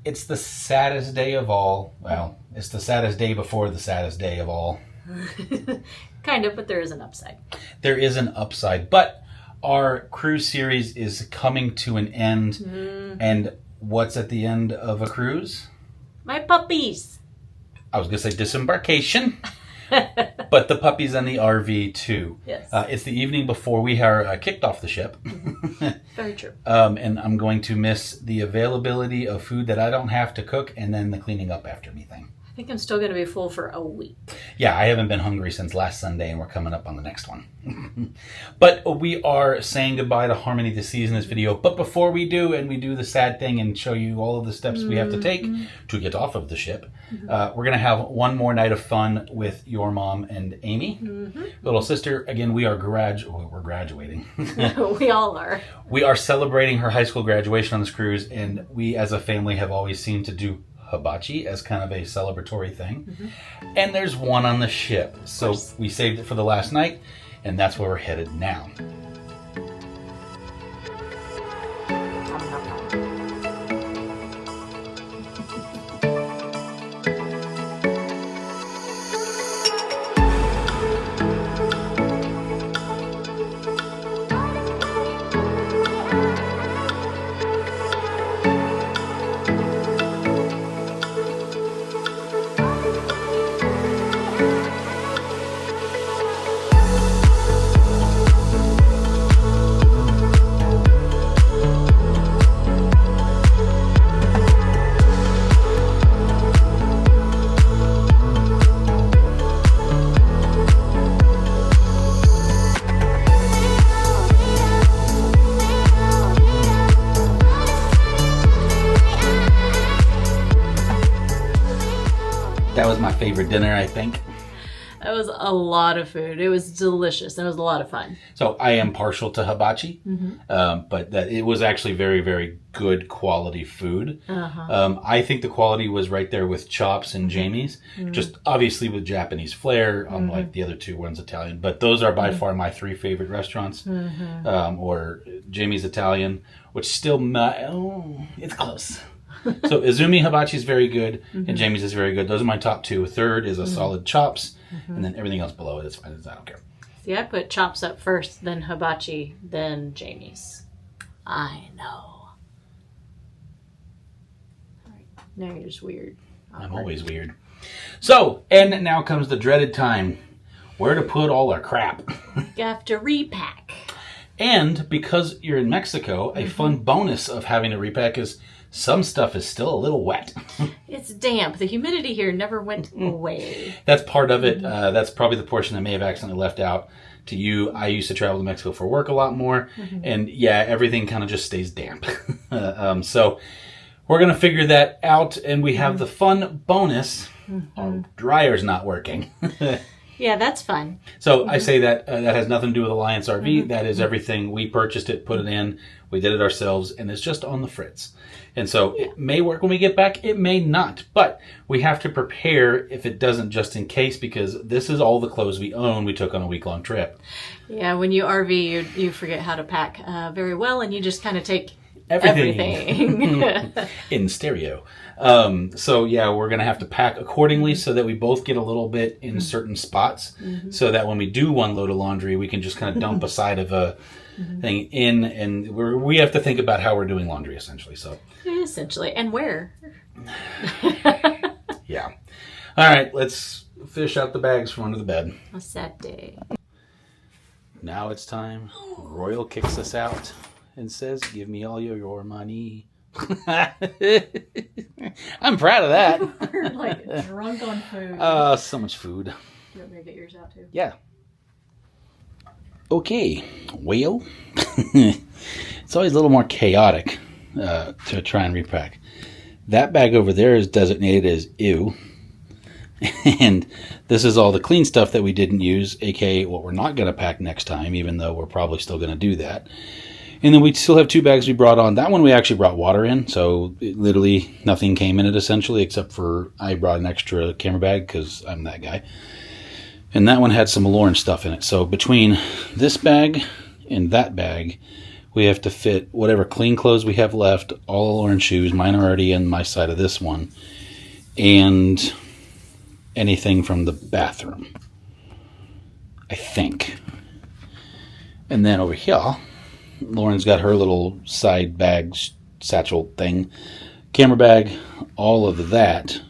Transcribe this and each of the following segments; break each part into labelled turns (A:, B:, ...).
A: It's the saddest day of all. Well, it's the saddest day before the saddest day of all.
B: Kind of, but there is an upside.
A: There is an upside, but our cruise series is coming to an end. And what's at the end of a cruise?
B: My puppies.
A: I was going to say disembarkation, but the puppies and the RV too.
B: Yes.
A: It's the evening before we are kicked off the ship.
B: Very true.
A: And I'm going to miss the availability of food that I don't have to cook and then the cleaning up after me thing.
B: I think I'm still going to be full for a week.
A: Yeah, I haven't been hungry since last Sunday, and we're coming up on the next one. But we are saying goodbye to Harmony this season, this video. But before we do, and we do the sad thing and show you all of the steps we have to take to get off of the ship, we're going to have one more night of fun with your mom and Amy. Little sister, again, we're graduating.
B: We all are.
A: We are celebrating her high school graduation on this cruise, and we as a family have always seemed to do hibachi as kind of a celebratory thing. And there's one on the ship. So we saved it for the last night, and that's where we're headed now. That was my favorite dinner, I think.
B: That was a lot of food. It was delicious. It was a lot of fun.
A: So I am partial to hibachi, but that it was actually very, very good quality food. I think the quality was right there with Chops and Jamie's, just obviously with Japanese flair, unlike the other two ones Italian. But those are by far my three favorite restaurants, or Jamie's Italian, which still it's close. So Izumi Hibachi is very good, and Jamie's is very good. Those are my top two. Third is a solid Chops, and then everything else below it is fine. I don't care.
B: See, I put Chops up first, then Hibachi, then Jamie's. I know. All right. Now you're just weird.
A: I'm always weird. So, and now comes the dreaded time. Where to put all our crap.
B: You have to repack.
A: And because you're in Mexico, a fun bonus of having to repack is some stuff is still a little wet.
B: It's damp. The humidity here never went away.
A: That's part of it. That's probably the portion I may have accidentally left out to you. I used to travel to Mexico for work a lot more. And yeah, everything kind of just stays damp. So we're going to figure that out. And we have the fun bonus. Our dryer's not working.
B: Yeah, that's fun.
A: So I say that that has nothing to do with Alliance RV. That is everything. We purchased it, put it in. We did it ourselves, and it's just on the fritz. And so it may work when we get back. It may not. But we have to prepare if it doesn't, just in case, because this is all the clothes we own we took on a week-long trip.
B: Yeah, when you RV, you forget how to pack very well, and you just kind of take everything.
A: In stereo. So yeah, we're going to have to pack accordingly so that we both get a little bit in certain spots, so that when we do one load of laundry, we can just kind of dump a side of a thing in, and we have to think about how we're doing laundry essentially. So
B: essentially, and where.
A: Yeah. All right, let's fish out the bags from under the bed.
B: A sad day.
A: Now it's time. Royal kicks us out and says, "Give me all your money." I'm proud of that.
B: We're like drunk on food.
A: So much food.
B: You want me to get yours out too?
A: Yeah. Okay. Well, it's always a little more chaotic to try and repack. That bag over there is designated as ew. And this is all the clean stuff that we didn't use, aka what we're not going to pack next time, even though we're probably still going to do that. And then we still have two bags we brought on. That one we actually brought water in, so literally nothing came in it essentially, except for I brought an extra camera bag because I'm that guy. And that one had some Allure stuff in it. So between this bag and that bag, we have to fit whatever clean clothes we have left, all of Lauren's shoes, mine are already in my side of this one, and anything from the bathroom, I think. And then over here, Lauren's got her little side bag satchel thing, camera bag. All of that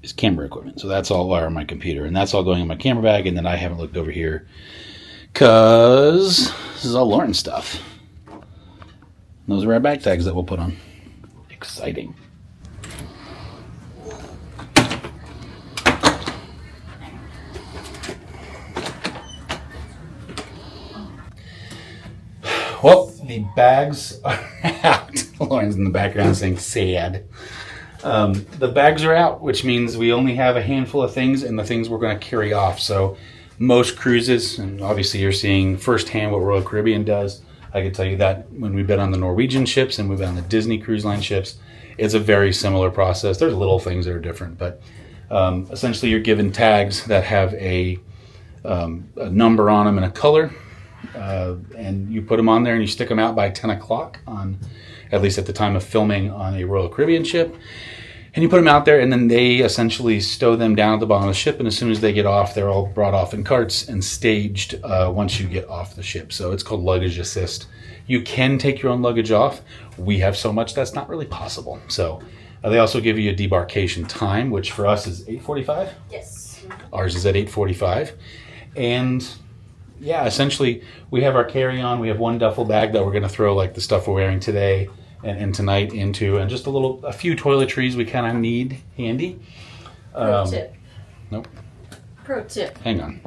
A: is camera equipment. So that's all on my computer, and that's all going in my camera bag. And then I haven't looked over here because this is all Lauren's stuff. Those are our bag tags that we'll put on. Exciting. Well, the bags are out. Lauren's in the background saying sad. The bags are out, which means we only have a handful of things and the things we're going to carry off. So most cruises, and obviously you're seeing firsthand what Royal Caribbean does. I can tell you that when we've been on the Norwegian ships and we've been on the Disney Cruise Line ships, it's a very similar process. There's little things that are different, but essentially you're given tags that have a number on them and a color, and you put them on there and you stick them out by 10 o'clock on, at least at the time of filming on a Royal Caribbean ship. And you put them out there, and then they essentially stow them down at the bottom of the ship. And as soon as they get off, they're all brought off in carts and staged once you get off the ship. So it's called luggage assist. You can take your own luggage off. We have so much that's not really possible. So they also give you a debarkation time, which for us is 8:45.
B: Yes.
A: Ours is at 8:45. And yeah, essentially we have our carry-on. We have one duffel bag that we're going to throw like the stuff we're wearing today and tonight into, and just a few toiletries we kind of need handy.
B: Pro tip.
A: Nope.
B: Pro tip.
A: Hang on.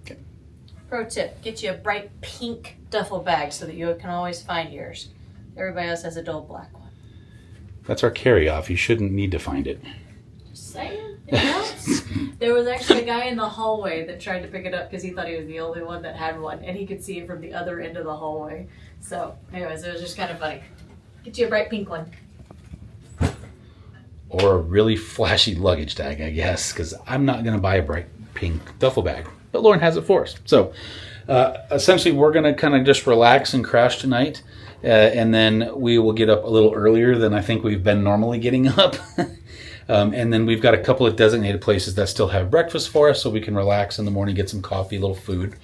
A: Okay.
B: Pro tip. Get you a bright pink duffel bag so that you can always find yours. Everybody else has a dull black one.
A: That's our carry-off. You shouldn't need to find it.
B: Just saying. It helps. There was actually a guy in the hallway that tried to pick it up because he thought he was the only one that had one, and he could see it from the other end of the hallway. So, anyways, it was just kind of funny. Get you a bright pink one.
A: Or a really flashy luggage tag, I guess, because I'm not going to buy a bright pink duffel bag. But Lauren has it for us. So, essentially, we're going to kind of just relax and crash tonight. And then we will get up a little earlier than I think we've been normally getting up. And then we've got a couple of designated places that still have breakfast for us so we can relax in the morning, get some coffee, a little food.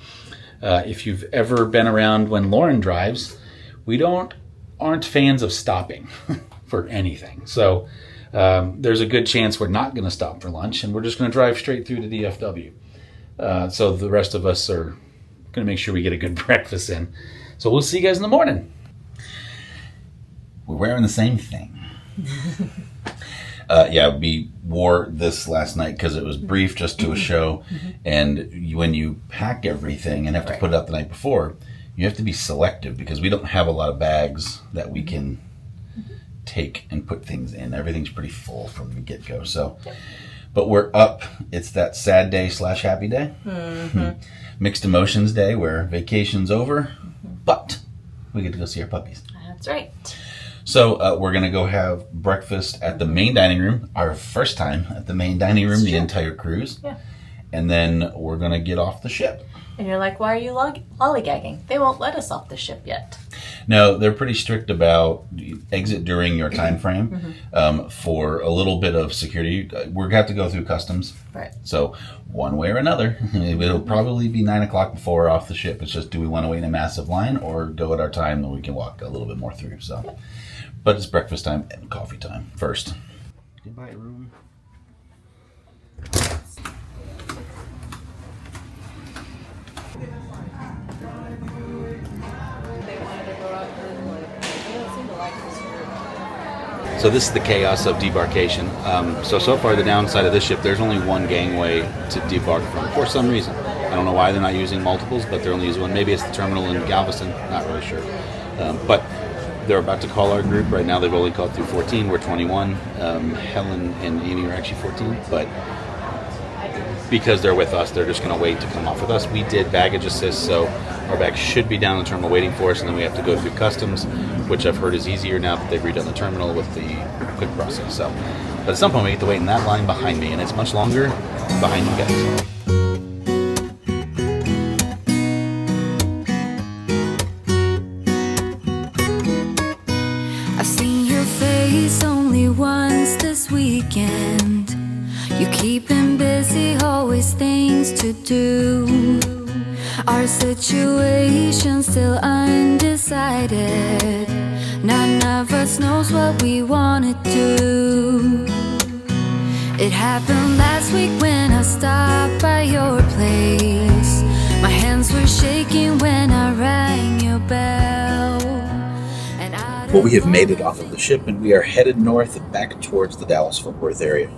A: If you've ever been around when Lauren drives, we aren't fans of stopping for anything. So there's a good chance we're not going to stop for lunch, and we're just going to drive straight through to DFW. So the rest of us are going to make sure we get a good breakfast in. So we'll see you guys in the morning. We're wearing the same thing. Yeah, we wore this last night because it was brief, just to a show. And when you pack everything and have to put it out the night before, you have to be selective because we don't have a lot of bags that we can take and put things in. Everything's pretty full from the get-go. So, but we're up. It's that sad day / happy day. Mixed emotions day where vacation's over, but we get to go see our puppies.
B: That's right.
A: So we're going to go have breakfast at the main dining room, our first time at the main dining room, the entire cruise. Yeah. And then we're going to get off the ship.
B: And you're like, why are you lollygagging? They won't let us off the ship yet.
A: No, they're pretty strict about exit during your time frame. For a little bit of security, we're going to have to go through customs. Right. So one way or another, it'll probably be 9 o'clock before we're off the ship. It's just, do we want to wait in a massive line or go at our time and we can walk a little bit more through? So, but it's breakfast time and coffee time first. Goodbye, room. So this is the chaos of debarkation. So far the downside of this ship, there's only one gangway to debark from for some reason. I don't know why they're not using multiples, but they're only using one. Maybe it's the terminal in Galveston, not really sure. But they're about to call our group. Right now they've only called through 14, we're 21. Helen and Amy are actually 14, but because they're with us, they're just going to wait to come off with us. We did baggage assist, so our bags should be down in the terminal waiting for us, and then we have to go through customs, which I've heard is easier now that they've redone the terminal with the quick process. So, but at some point we get to wait in that line behind me, and it's much longer behind you guys.
C: release only once this weekend. You keep him busy, always things to do. Our situation still undecided. None of us knows what we wanna do. It happened last week when I stopped by your place. My hands were shaking when I rang your bell.
D: Well, we have made it off of the ship and we are headed north and back towards the Dallas-Fort Worth area.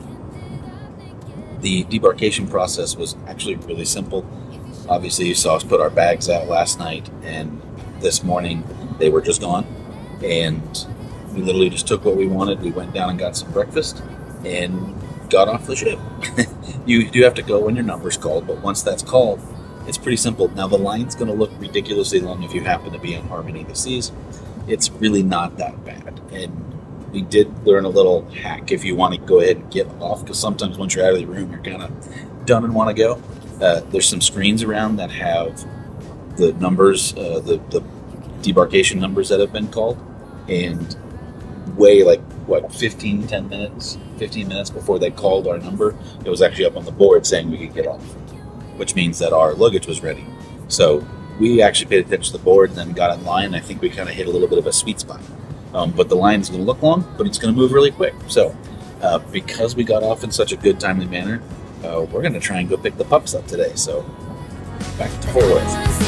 D: The debarkation process was actually really simple. Obviously, you saw us put our bags out last night, and this morning they were just gone. And we literally just took what we wanted. We went down and got some breakfast and got off the ship. You do have to go when your number's called, but once that's called, it's pretty simple. Now, the line's going to look ridiculously long if you happen to be on Harmony of the Seas. It's really not that bad. And we did learn a little hack if you want to go ahead and get off, because sometimes once you're out of the room, you're kind of done and want to go. There's some screens around that have the numbers, the debarkation numbers that have been called, and way 15 minutes before they called our number, it was actually up on the board saying we could get off, which means that our luggage was ready. So we actually paid attention to the board and then got in line. I think we kind of hit a little bit of a sweet spot. But the line is going to look long, but it's going to move really quick. So because we got off in such a good, timely manner, we're going to try and go pick the pups up today. So back to Fort Worth.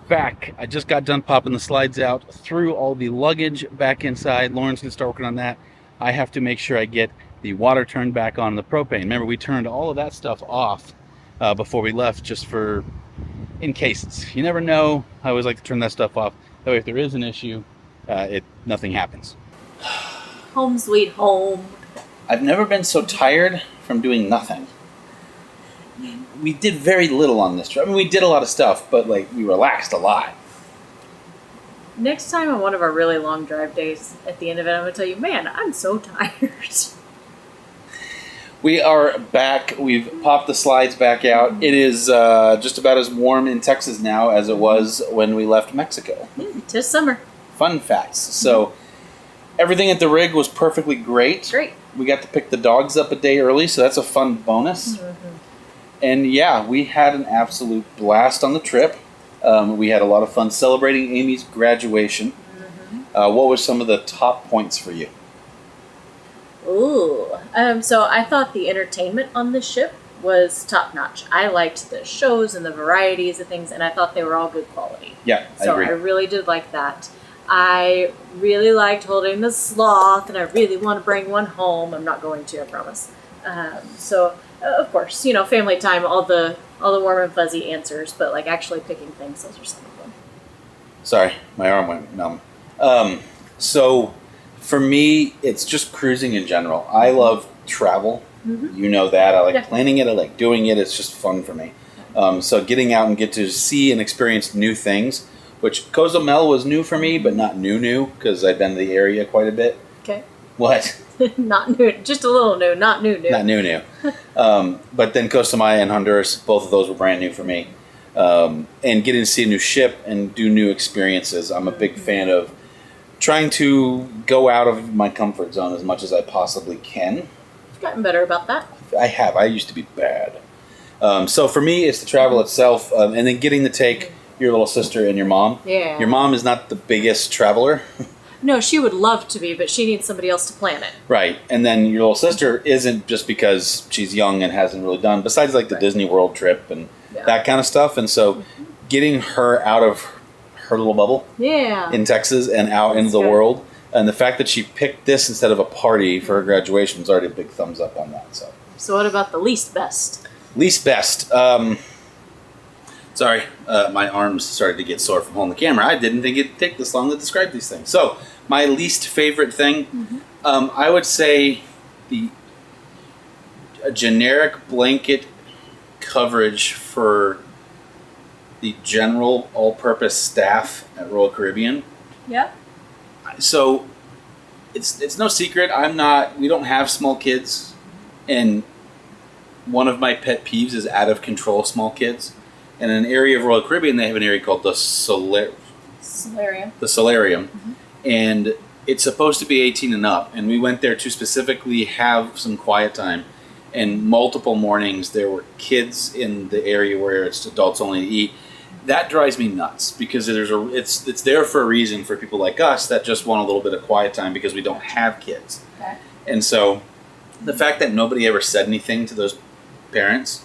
D: Back. I just got done popping the slides out, threw all the luggage back inside. Lauren's gonna start working on that. I have to make sure I get the water turned back on the propane. Remember, we turned all of that stuff off before we left, just for in cases. You never know. I always like to turn that stuff off. That way, if there is an issue, nothing happens.
B: Home sweet home.
D: I've never been so tired from doing nothing. We did very little on this trip. I mean, we did a lot of stuff, but we relaxed a lot.
B: Next time on one of our really long drive days, at the end of it, I'm going to tell you, man, I'm so tired.
D: We are back. We've popped the slides back out. It is just about as warm in Texas now as it was when we left Mexico.
B: Tis summer.
D: Fun facts. So everything at the rig was perfectly great.
B: Great.
D: We got to pick the dogs up a day early, so that's a fun bonus. Mm-hmm. And yeah, we had an absolute blast on the trip. We had a lot of fun celebrating Amy's graduation. Mm-hmm. What were some of the top points for you?
B: Ooh. So I thought the entertainment on the ship was top notch. I liked the shows and the varieties of things, and I thought they were all good quality.
D: Yeah, I agree.
B: So I really did like that. I really liked holding the sloth, and I really want to bring one home. I'm not going to, I promise. Of course, family time, all the warm and fuzzy answers, but actually picking things, those are some of them.
D: Sorry, my arm went numb. So for me, it's just cruising in general. I love travel. Mm-hmm. You know that. I like planning it. I like doing it. It's just fun for me. So getting out and get to see and experience new things, which Cozumel was new for me, but not new, because I've been to the area quite a bit. Okay. What?
B: Not new, just a little new, not new.
D: Not new. But then Costa Maya and Honduras, both of those were brand new for me. And getting to see a new ship and do new experiences. I'm a big fan of trying to go out of my comfort zone as much as I possibly can.
B: You've gotten better about that.
D: I have. I used to be bad. So for me, it's the travel itself, and then getting to take your little sister and your mom.
B: Yeah.
D: Your mom is not the biggest traveler.
B: No, she would love to be, but she needs somebody else to plan it.
D: Right. And then your little sister isn't just because she's young and hasn't really done, besides the Disney World trip and that kind of stuff. And so getting her out of her little bubble in Texas and out into the world, and the fact that she picked this instead of a party for her graduation was already a big thumbs up on that. So
B: what about the least best?
D: Least best.
A: Sorry, my arms started to get sore from holding the camera. I didn't think it'd take this long to describe these things. So, my least favorite thing, I would say a generic blanket coverage for the general all-purpose staff at Royal Caribbean.
B: Yeah.
A: So, it's no secret. We don't have small kids, and one of my pet peeves is out of control small kids. And in an area of Royal Caribbean, they have an area called the Solarium. The Solarium. And it's supposed to be 18 and up. And we went there to specifically have some quiet time. And multiple mornings, there were kids in the area where it's adults only to eat. That drives me nuts because it's there for a reason for people like us that just want a little bit of quiet time because we don't have kids.
B: Okay.
A: And so the fact that nobody ever said anything to those parents,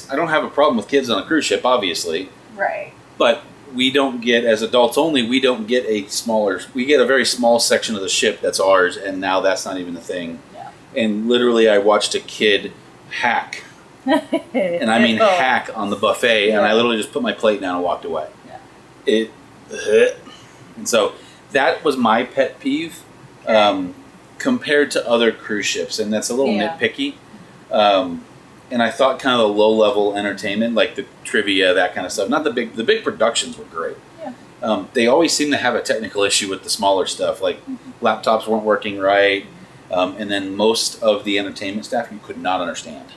A: I don't have a problem with kids on a cruise ship, obviously.
B: Right.
A: But we don't get, as adults only, we get a very small section of the ship that's ours, and now that's not even a thing.
B: Yeah.
A: And literally I watched a kid hack, and I mean hack on the buffet, and I literally just put my plate down and walked away.
B: Yeah.
A: And so that was my pet peeve compared to other cruise ships, and that's a little nitpicky. And I thought kind of the low-level entertainment, like the trivia, that kind of stuff. Not the big productions were great.
B: Yeah.
A: They always seem to have a technical issue with the smaller stuff, like laptops weren't working right, and then most of the entertainment staff you could not understand.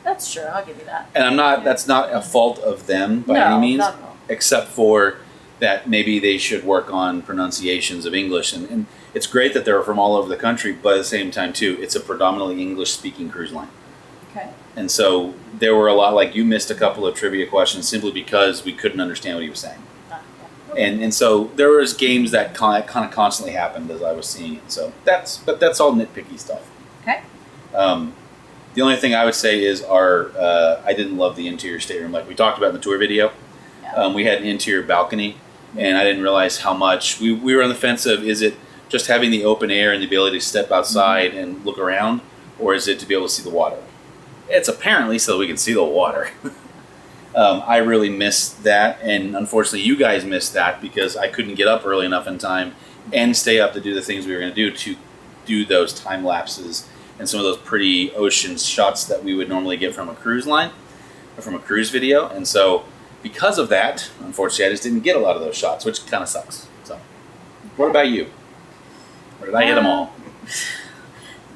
B: That's true. I'll give you that.
A: And that's not a fault of them by any means,
B: not at all.
A: except for that maybe they should work on pronunciations of English. And it's great that they're from all over the country, but at the same time, too, it's a predominantly English-speaking cruise line.
B: Okay.
A: And so there were a lot, like you missed a couple of trivia questions simply because we couldn't understand what he was saying.
B: Okay.
A: And so there was games that kind of constantly happened as I was seeing it. So that's all nitpicky stuff.
B: Okay.
A: The only thing I would say is I didn't love the interior stateroom like we talked about in the tour video.
B: Yeah.
A: We had an interior balcony, and I didn't realize how much we were on the fence of, is it just having the open air and the ability to step outside and look around, or is it to be able to see the water? It's apparently so we can see the water. I really missed that, and unfortunately you guys missed that because I couldn't get up early enough in time and stay up to do the things we were going to do those time lapses and some of those pretty ocean shots that we would normally get from a cruise line or from a cruise video. And so because of that, unfortunately, I just didn't get a lot of those shots, which kind of sucks. So what about you? Or did I hit them all?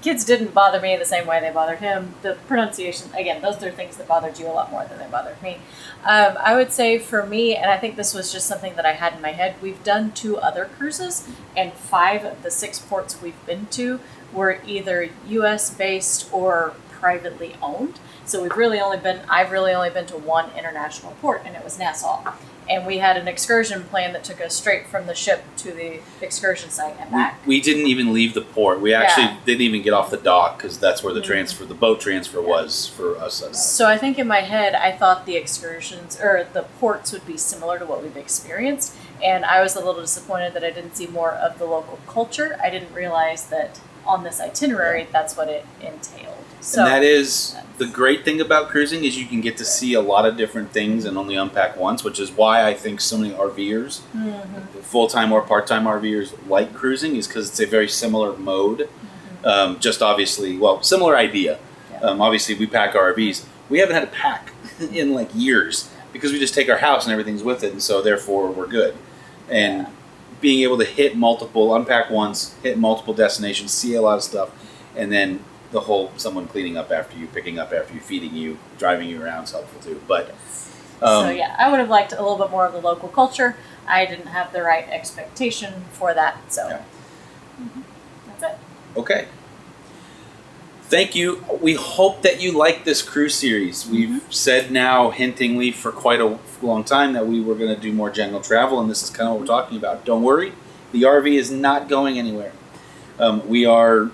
B: Kids didn't bother me the same way they bothered him. The pronunciation, again, those are things that bothered you a lot more than they bothered me. I would say for me, and I think this was just something that I had in my head, we've done 2 other cruises, and 5 of the 6 ports we've been to were either U.S. based or privately owned. So I've really only been to 1 international port, and it was Nassau. And we had an excursion plan that took us straight from the ship to the excursion site and back.
A: We didn't even leave the port. We actually didn't even get off the dock because that's where the boat transfer was for us.
B: So I think in my head, I thought the excursions or the ports would be similar to what we've experienced. And I was a little disappointed that I didn't see more of the local culture. I didn't realize that on this itinerary, that's what it entailed. So,
A: and that is the great thing about cruising is you can get to see a lot of different things and only unpack once, which is why I think so many RVers, full-time or part-time RVers, like cruising is because it's a very similar mode. Just obviously, similar idea.
B: Yeah.
A: Obviously, we pack our RVs. We haven't had to pack in like years because we just take our house and everything's with it, and so therefore we're good. And being able to unpack once, hit multiple destinations, see a lot of stuff, and then the whole someone cleaning up after you, picking up after you, feeding you, driving you around is helpful too. But
B: I would have liked a little bit more of the local culture. I didn't have the right expectation for that, so that's it.
A: Okay. Thank you. We hope that you like this cruise series. We've said now, hintingly, for quite a long time that we were going to do more general travel, and this is kind of what we're talking about. Don't worry, the RV is not going anywhere. We are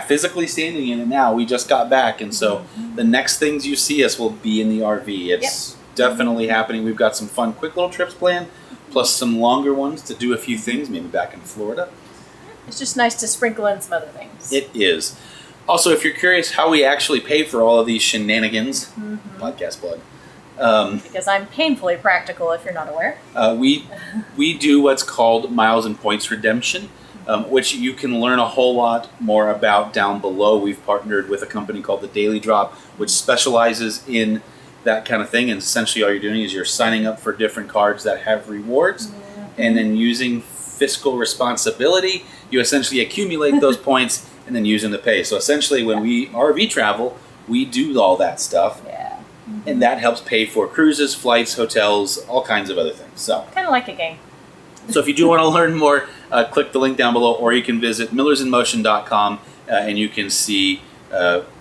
A: physically standing in it now. We just got back, and so the next things you see us will be in the RV. It's definitely happening. We've got some fun, quick little trips planned, plus some longer ones to do a few things, maybe back in Florida.
B: It's just nice to sprinkle in some other things.
A: It is. Also, if you're curious how we actually pay for all of these shenanigans, podcast plug,
B: Because I'm painfully practical, if you're not aware.
A: We do what's called miles and points redemption, which you can learn a whole lot more about down below. We've partnered with a company called the Daily Drop, which specializes in that kind of thing. And essentially all you're doing is you're signing up for different cards that have rewards, and then using fiscal responsibility, you essentially accumulate those points and then use them to pay. So essentially when we RV travel, we do all that stuff.
B: Yeah.
A: And that helps pay for cruises, flights, hotels, all kinds of other things. So
B: Kind of like a game.
A: So if you do want to learn more, click the link down below, or you can visit millersinmotion.com and you can see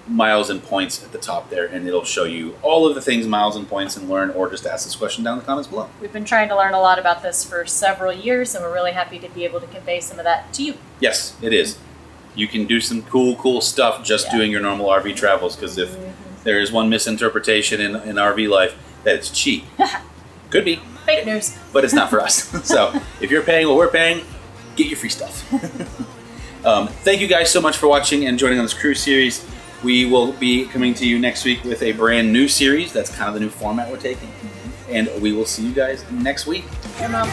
A: miles and points at the top there, and it'll show you all of the things miles and points and learn, or just ask this question down in the comments below.
B: We've been trying to learn a lot about this for several years, and we're really happy to be able to convey some of that to you.
A: Yes, it is. You can do some cool stuff just doing your normal RV travels, because if there is one misinterpretation in RV life, that it's cheap. Could be.
B: Fake news.
A: But it's not for us. So if you're paying what we're paying, get your free stuff. Thank you guys so much for watching and joining on this cruise series. We will be coming to you next week with a brand new series. That's kind of the new format we're taking. And we will see you guys next week.
B: Hey, Mom.